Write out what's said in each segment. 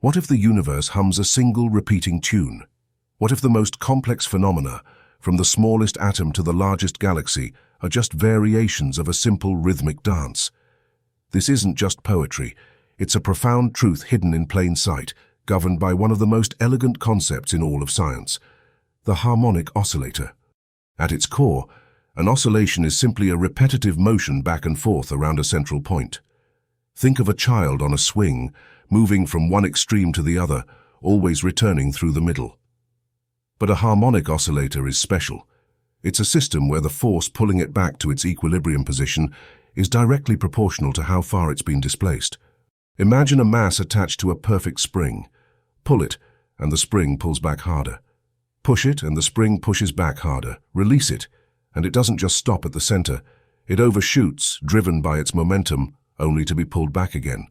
What if the universe hums a single repeating tune? What if the most complex phenomena, from the smallest atom to the largest galaxy, are just variations of a simple rhythmic dance? This isn't just poetry. It's a profound truth hidden in plain sight, governed by one of the most elegant concepts in all of science, the harmonic oscillator. At its core, an oscillation is simply a repetitive motion back and forth around a central point. Think of a child on a swing, moving from one extreme to the other, always returning through the middle. But a harmonic oscillator is special. It's a system where the force pulling it back to its equilibrium position is directly proportional to how far it's been displaced. Imagine a mass attached to a perfect spring. Pull it, and the spring pulls back harder. Push it, and the spring pushes back harder. Release it, and it doesn't just stop at the center. It overshoots, driven by its momentum, only to be pulled back again.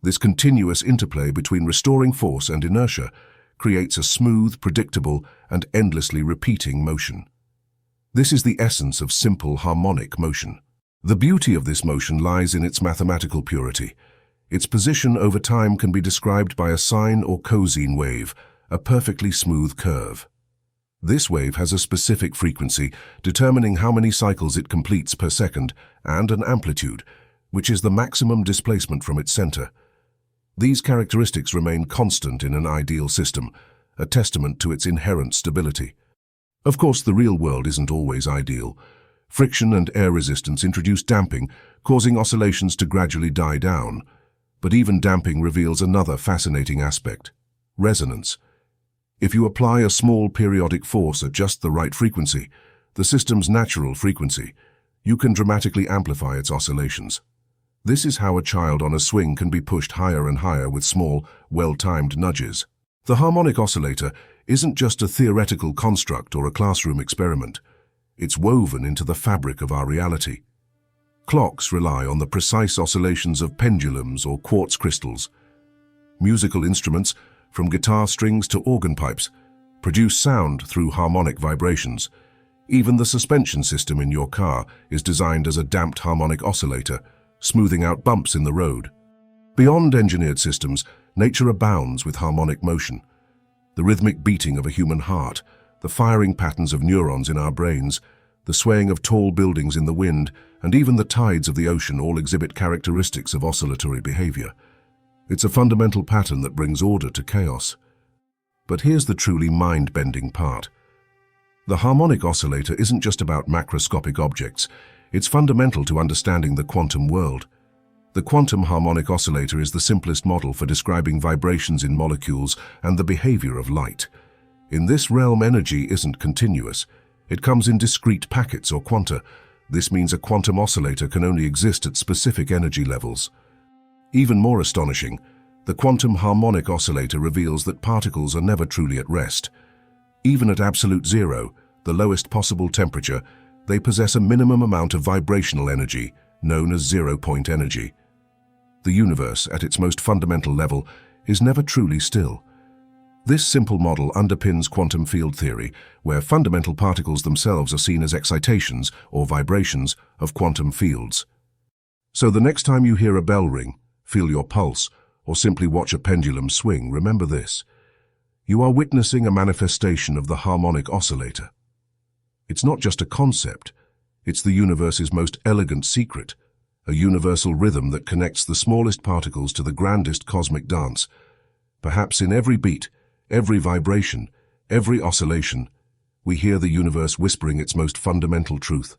This continuous interplay between restoring force and inertia creates a smooth, predictable, and endlessly repeating motion. This is the essence of simple harmonic motion. The beauty of this motion lies in its mathematical purity. Its position over time can be described by a sine or cosine wave, a perfectly smooth curve. This wave has a specific frequency, determining how many cycles it completes per second, and an amplitude, which is the maximum displacement from its center. These characteristics remain constant in an ideal system, a testament to its inherent stability. Of course, the real world isn't always ideal. Friction and air resistance introduce damping, causing oscillations to gradually die down. But even damping reveals another fascinating aspect: resonance. If you apply a small periodic force at just the right frequency, the system's natural frequency, you can dramatically amplify its oscillations. This is how a child on a swing can be pushed higher and higher with small, well-timed nudges. The harmonic oscillator isn't just a theoretical construct or a classroom experiment. It's woven into the fabric of our reality. Clocks rely on the precise oscillations of pendulums or quartz crystals. Musical instruments, from guitar strings to organ pipes, produce sound through harmonic vibrations. Even the suspension system in your car is designed as a damped harmonic oscillator, smoothing out bumps in the road. Beyond engineered systems, nature abounds with harmonic motion. The rhythmic beating of a human heart, the firing patterns of neurons in our brains, the swaying of tall buildings in the wind, and even the tides of the ocean all exhibit characteristics of oscillatory behavior. It's a fundamental pattern that brings order to chaos. But here's the truly mind-bending part. The harmonic oscillator isn't just about macroscopic objects. It's fundamental to understanding the quantum world. The quantum harmonic oscillator is the simplest model for describing vibrations in molecules and the behavior of light. In this realm, energy isn't continuous. It comes in discrete packets or quanta. This means a quantum oscillator can only exist at specific energy levels. Even more astonishing, the quantum harmonic oscillator reveals that particles are never truly at rest. Even at absolute zero, the lowest possible temperature, they possess a minimum amount of vibrational energy, known as zero-point energy. The universe, at its most fundamental level, is never truly still. This simple model underpins quantum field theory, where fundamental particles themselves are seen as excitations or vibrations of quantum fields. So the next time you hear a bell ring, feel your pulse, or simply watch a pendulum swing, remember this: you are witnessing a manifestation of the harmonic oscillator. It's not just a concept, it's the universe's most elegant secret, a universal rhythm that connects the smallest particles to the grandest cosmic dance. Perhaps in every beat, every vibration, every oscillation, we hear the universe whispering its most fundamental truth.